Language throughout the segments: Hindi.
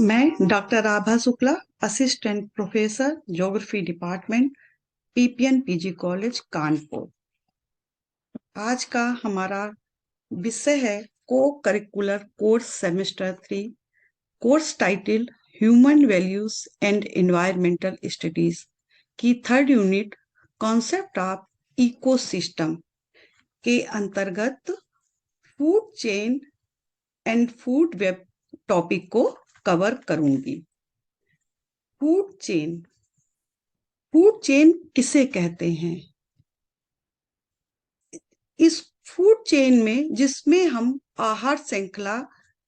मैं doctor Abha Shukla, assistant professor geography department, PPN PG college Kanpur. आज का हमारा विषय है co curricular course semester 3, course title human values and environmental studies की third unit concept of ecosystem के अंतर्गत food chain and food web topic को कवर करूंगी। फूड चेन किसे कहते हैं? इस फूड चेन में, जिसमें हम आहार श्रृंखला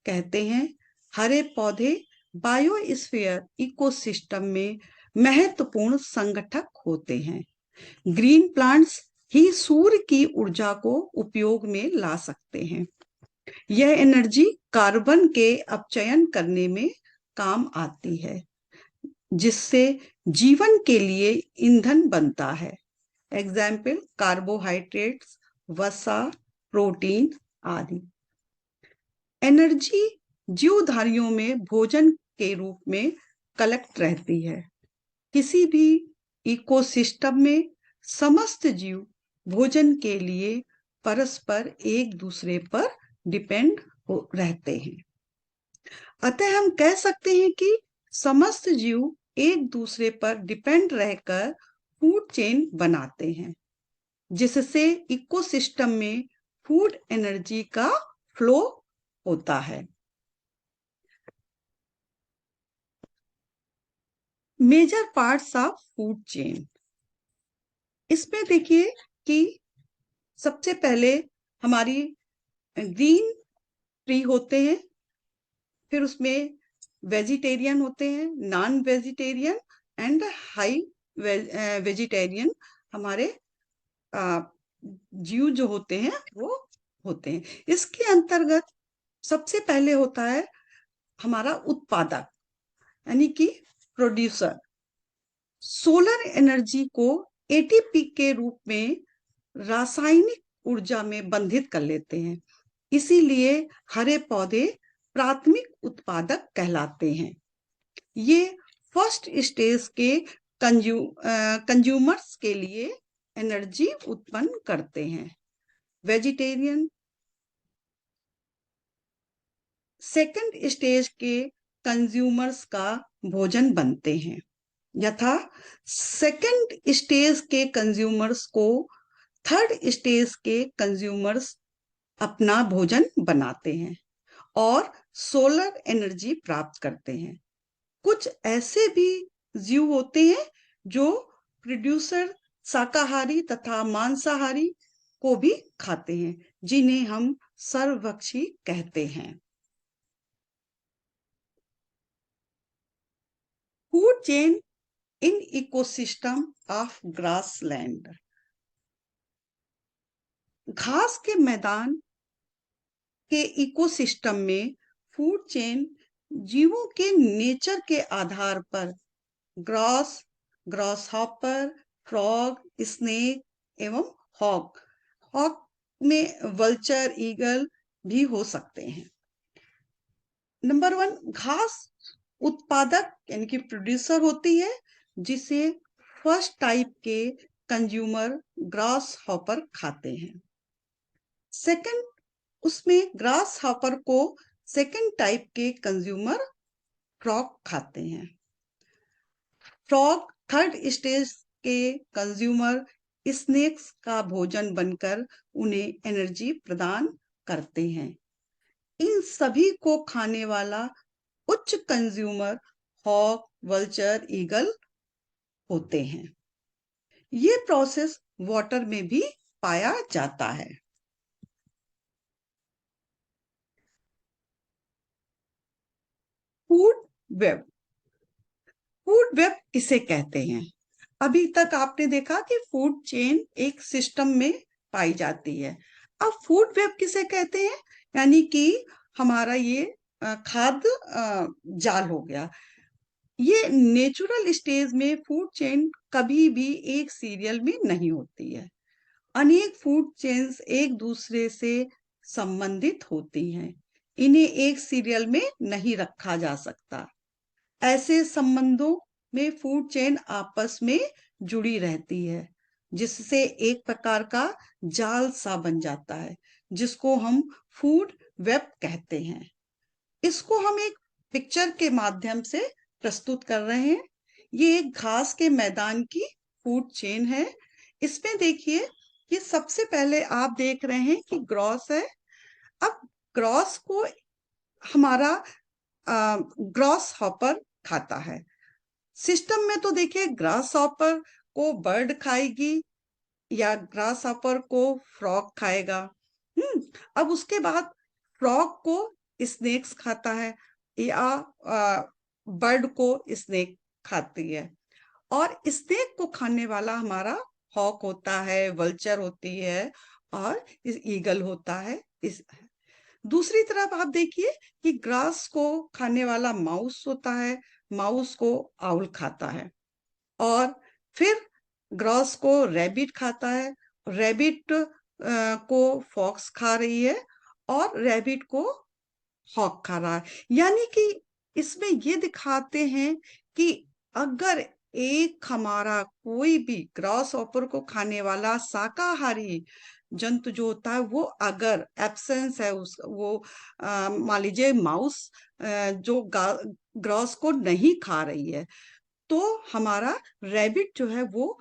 कहते हैं, हरे पौधे बायोस्फीयर इकोसिस्टम में महत्वपूर्ण संगठक होते हैं। ग्रीन प्लांट्स ही सूर्य की ऊर्जा को उपयोग में ला सकते हैं। यह एनर्जी कार्बन के अपचयन करने में काम आती है, जिससे जीवन के लिए ईंधन बनता है। एग्जाम्पल कार्बोहाइड्रेट्स, वसा, प्रोटीन आदि। एनर्जी जीवधारियों में भोजन के रूप में कलेक्ट रहती है। किसी भी इकोसिस्टम में समस्त जीव भोजन के लिए परस्पर एक दूसरे पर डिपेंड रहते हैं। अतः हम कह सकते हैं कि समस्त जीव एक दूसरे पर डिपेंड रहकर फूड चेन बनाते हैं, जिससे इकोसिस्टम में फूड एनर्जी का फ्लो होता है। Major parts of food chain, इसमें देखिए कि सबसे पहले हमारी ग्रीन ट्री होते हैं, फिर उसमें वेजिटेरियन होते हैं, non vegetarian and high vegetarian हमारे जीव जो होते हैं वो होते हैं। इसके अंतर्गत सबसे पहले होता है हमारा उत्पादक, यानी कि प्रोड्यूसर। सोलर एनर्जी को एटीपी के रूप में रासायनिक ऊर्जा में बंधित कर लेते हैं, इसीलिए हरे पौधे प्राथमिक उत्पादक कहलाते हैं। ये फर्स्ट स्टेज के कंज्यूमर्स के लिए एनर्जी उत्पन्न करते हैं। वेजिटेरियन सेकंड स्टेज के कंज्यूमर्स का भोजन बनते हैं, यथा सेकंड स्टेज के कंज्यूमर्स को थर्ड स्टेज के कंज्यूमर्स अपना भोजन बनाते हैं और सोलर एनर्जी प्राप्त करते हैं। कुछ ऐसे भी जीव होते हैं जो प्रोड्यूसर शाकाहारी तथा मांसाहारी को भी खाते हैं, जिन्हें हम सर्वभक्षी कहते हैं। Food chain in ecosystem of grassland, घास के मैदान के इकोसिस्टम में फूड चेन जीवों के नेचर के आधार पर ग्रास हॉपर, फ्रॉग, स्नेक एवं हॉक में वल्चर, ईगल भी हो सकते हैं। नंबर 1, घास उत्पादक यानी कि प्रोड्यूसर होती है, जिसे फर्स्ट टाइप के कंज्यूमर ग्रास हॉपर खाते हैं। सेकंड, उसमें ग्रास हॉपर को सेकंड टाइप के कंज्यूमर फ्रॉग खाते हैं। फ्रॉग थर्ड स्टेज के कंज्यूमर स्नेक्स का भोजन बनकर उन्हें एनर्जी प्रदान करते हैं। इन सभी को खाने वाला उच्च कंज्यूमर हॉक, वल्चर, ईगल होते हैं। ये प्रोसेस वाटर में भी पाया जाता है। फूड वेब, फूड वेब किसे कहते हैं? अभी तक आपने देखा कि फूड चेन एक सिस्टम में पाई जाती है। अब फूड वेब किसे कहते हैं? यानी कि हमारा ये खाद्य जाल हो गया। ये नेचुरल स्टेज में फूड चेन कभी भी एक सीरियल में नहीं होती है। अनेक फूड चेन्स एक दूसरे से संबंधित होती हैं। इन्हें एक सीरियल में नहीं रखा जा सकता। ऐसे संबंधों में फूड चेन आपस में जुड़ी रहती है, जिससे एक प्रकार का जाल सा बन जाता है, जिसको हम फूड वेब कहते हैं। इसको हम एक पिक्चर के माध्यम से प्रस्तुत कर रहे हैं। ये एक घास के मैदान की फूड चेन है। इसमें देखिए कि सबसे पहले आप देख रहे हैं कि ग्रॉस है। अब ग्रॉस को हमारा ग्रॉस हॉपर खाता है। सिस्टम में तो देखिए ग्रास हॉपर को बर्ड खाएगी या ग्रास हॉपर को फ्रॉग खाएगा। अब उसके बाद फ्रॉग को स्नेक्स खाता है या बर्ड को स्नेक खाती है। और स्नेक को खाने वाला हमारा हॉक होता है, वल्चर होती है और ईगल होता है। इस दूसरी तरफ आप देखिए कि ग्रास को खाने वाला माउस होता है, माउस को आउल खाता है। और फिर ग्रास को रैबिट खाता है, रैबिट को फॉक्स खा रही है और रैबिट को हॉक खा रहा है। यानी कि इसमें ये दिखाते हैं कि अगर एक हमारा कोई भी ग्रास ऑपर को खाने वाला शाकाहारी जंतु जो होता है, वो अगर एब्सेंस है उस वो मान लीजिए माउस जो ग्रास को नहीं खा रही है, तो हमारा रैबिट जो है वो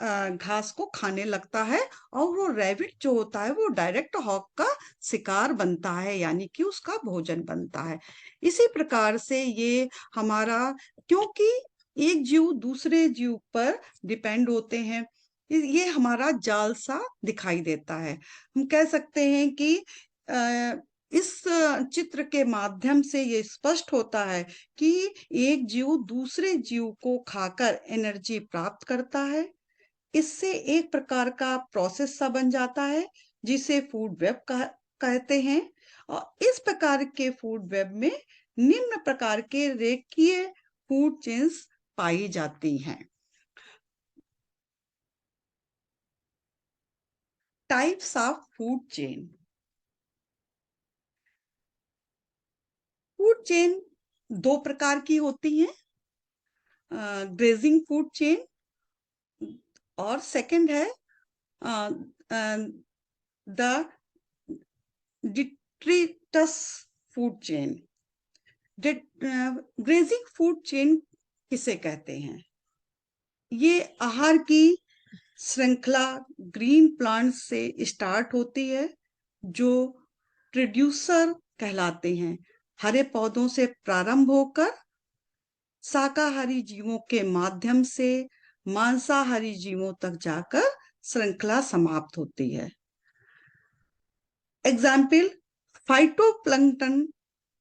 घास को खाने लगता है और वो रैबिट जो होता है वो डायरेक्ट हॉक का शिकार बनता है, यानी कि उसका भोजन बनता है। इसी प्रकार से ये हमारा, क्योंकि एक जीव दूसरे जीव पर डिपेंड होते हैं, ये हमारा जाल सा दिखाई देता है। हम कह सकते हैं कि इस चित्र के माध्यम से ये स्पष्ट होता है कि एक जीव दूसरे जीव को खाकर एनर्जी प्राप्त करता है। इससे एक प्रकार का प्रोसेस सा बन जाता है, जिसे फूड वेब कहते हैं। और इस प्रकार के फूड वेब में निम्न प्रकार के रेखीय फूड चेन्स पाई जाती हैं। Types of food chain. Food chain दो प्रकार की होती हैं, ग्रेजिंग फूड चेन और सेकंड है the detritus food chain. Grazing food chain किसे कहते हैं? ये आहार की श्रृंखला ग्रीन प्लांट्स से स्टार्ट होती है, जो प्रोड्यूसर कहलाते हैं। हरे पौधों से प्रारंभ होकर शाकाहारी जीवों के माध्यम से मांसाहारी जीवों तक जाकर श्रृंखला समाप्त होती है। एग्जाम्पल, फाइटोप्लैंक्टन,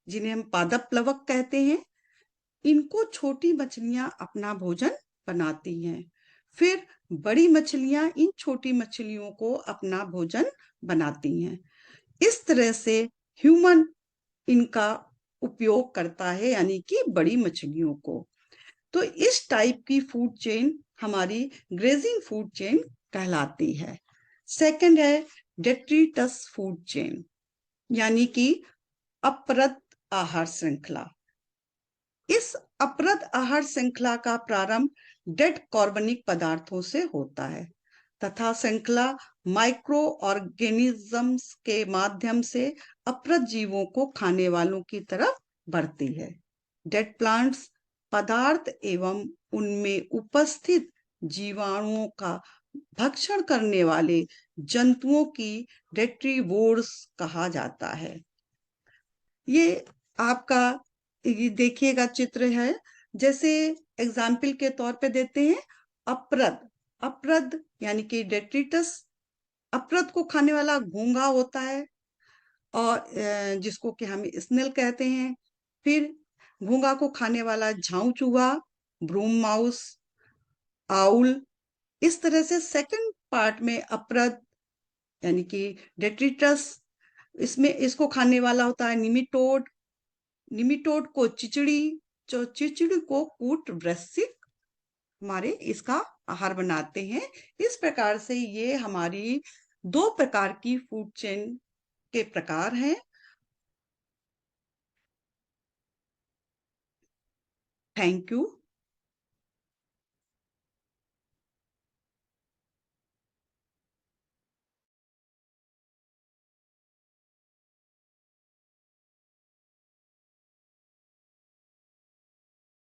जिन्हें हम पादप प्लवक कहते हैं, इनको छोटी मछलियां अपना भोजन बनाती हैं। फिर बड़ी मछलियां इन छोटी मछलियों को अपना भोजन बनाती हैं। इस तरह से ह्यूमन इनका उपयोग करता है, यानी कि बड़ी मछलियों को। तो इस टाइप की फूड चेन हमारी ग्रेजिंग फूड चेन कहलाती है। सेकंड है डेट्रिटस फूड चेन, यानी कि अपरद आहार श्रृंखला। इस अपरद आहार श्रृंखला का प्रारंभ डेड कार्बनिक पदार्थों से होता है तथा श्रृंखला माइक्रो ऑर्गेनिजम्स के माध्यम से अपरद जीवों को खाने वालों की तरफ बढ़ती है। डेड प्लांट्स पदार्थ एवं उनमें उपस्थित जीवाणुओं का भक्षण करने वाले जंतुओं की डेट्रीवोर्स कहा जाता है। ये आपका, ये देखिएगा चित्र है, जैसे एग्जाम्पल के तौर पे देते हैं अपरद। अपरद यानी कि डेट्रिटस, अपरद को खाने वाला घोंघा होता है और जिसको कि हम स्नेल कहते हैं। फिर घोंघा को खाने वाला झाऊ चूहा, ब्रूम माउस, आउल। इस तरह से सेकंड पार्ट में अपरद यानी कि डेट्रिटस, इसमें इसको खाने वाला होता है निमिटोड। निमिटोड को चिचड़ी, जो चिचड़ी को कूट वृश्चिक हमारे इसका आहार बनाते हैं। इस प्रकार से ये हमारी दो प्रकार की फूड चेन के प्रकार हैं। Thank you.